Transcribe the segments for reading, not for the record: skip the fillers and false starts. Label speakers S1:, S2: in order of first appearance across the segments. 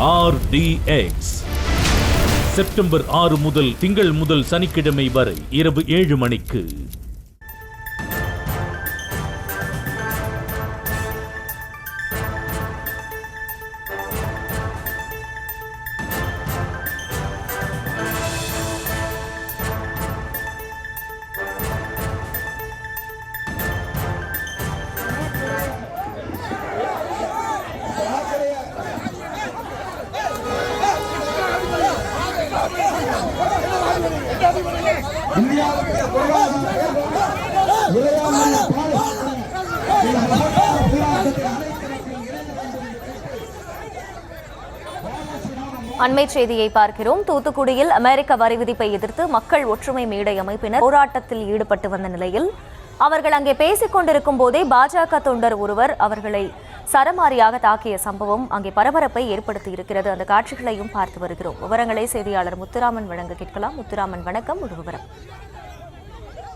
S1: RDX September 6 முதல் திங்கள் முதல் சனிக்கிழமை வரை இரவு 7 மணிக்கு.
S2: அண்மை செய்தியை பார்க்கிறோம். தூத்துக்குடியில் அமெரிக்க வரி விதிப்பை எதிர்த்து மக்கள் ஒற்றுமை மேடை அமைப்பினர் போராட்டத்தில் ஈடுபட்டு வந்த நிலையில் அவர்கள் அங்கே பேசிக் கொண்டிருக்கும் போதே பாஜக தொண்டர் ஒருவர் அவர்களை சரமாரியாக தாக்கிய சம்பவம் அங்கே பரபரப்பை ஏற்படுத்தி இருக்கிறது. அந்த காட்சிகளையும் பார்த்து வருகிறோம். விவரங்களை செய்தியாளர் முத்துராமன் வழங்க கேட்கலாம். முத்துராமன், வணக்கம். ஒரு விவரம்.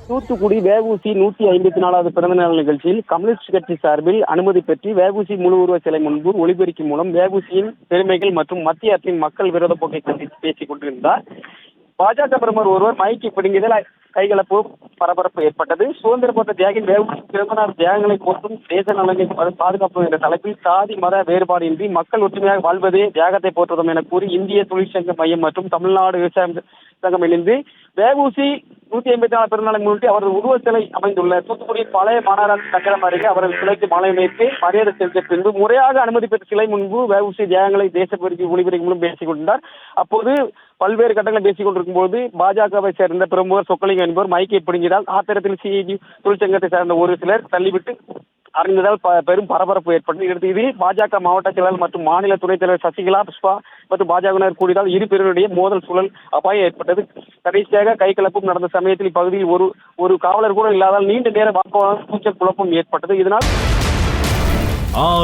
S3: தூத்துக்குடி வஉசி 154வது பிறந்த நாள் நிகழ்ச்சியில் கம்யூனிஸ்ட் கட்சி சார்பில் அனுமதி பெற்று வஉசி முழு உருவ சிலை முன்பு ஒளிபெருக்கி மூலம் வஉசியின் பெருமைகள் மற்றும் மத்திய அரசின் மக்கள் விரோத போக்கை கண்டித்து பேசிக் கொண்டிருந்தார். பாஜக பிரமுகர் ஒருவர் மைக்கை பிடுங்கியதில் கைகலப்பு பரபரப்பு ஏற்பட்டது. சுதந்திர போட்ட தியாகின் வஉசி பிறந்தநாள் தியாகங்களை போற்றும் தேச நலனை பாதுகாப்பு என்ற தலைப்பில் சாதி மத வேறுபாடு இன்றி மக்கள் ஒற்றுமையாக வாழ்வதே தியாகத்தை போற்றுவோம் என கூறி இந்திய தொழிற்சங்க மையம் மற்றும் தமிழ்நாடு விவசாய சங்கம் இணைந்து வஉசி 154 பிறந்தநாளை முன்னிட்டு அவரது உருவ சிலை அமைந்துள்ள தூத்துக்குடியில் பழைய மாநகராட்சி கட்டடம் அருகே அவரது சிலைக்கு மாலை வைத்து மரியாதை செலுத்திய பின்பு முறையாக அனுமதி பெற்ற சிலை முன்பு வஉசி தியாகங்களை தேசப்பெருக்கி ஒளிபெருக்கி மூலம் பேசிக் கொண்டார். அப்போது பல்வேறு கட்டங்களில் பேசிக் கொண்டிருக்கும் போது பாஜகவை சேர்ந்த பிரமுகர் சொக்கலிங்கம் என்பவர் மைக்கை பிடுங்கினால் ஆத்திரத்தில் சிஐடி தொழிற்சங்கத்தை சேர்ந்த ஒரு சிலர் தள்ளிவிட்டு அறிந்ததால் பெரும் பரபரப்பு ஏற்பட்டது. இதற்கு இதில் பாஜக மாவட்ட செயலாளர் மற்றும் மாநில துணைத் தலைவர் சசிகலா, புஷ்பா மற்றும் பாஜகவினர் கூடியதால் இரு பிரிவினரிடையே மோதல் சூழல் அபாயம் ஏற்பட்டது. கடைசியாக கைகலப்பும் நடந்த சமயத்தில் இப்பகுதியில் ஒரு காவலர் கூட இல்லாதால் நீண்ட நேர வாக்குவாதம் கூச்சல் குழப்பம் ஏற்பட்டது. இதனால்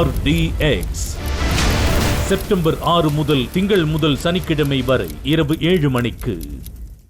S1: RDX செப்டம்பர் 6 முதல் திங்கள் முதல் சனிக்கிழமை வரை இரவு 7 மணிக்கு.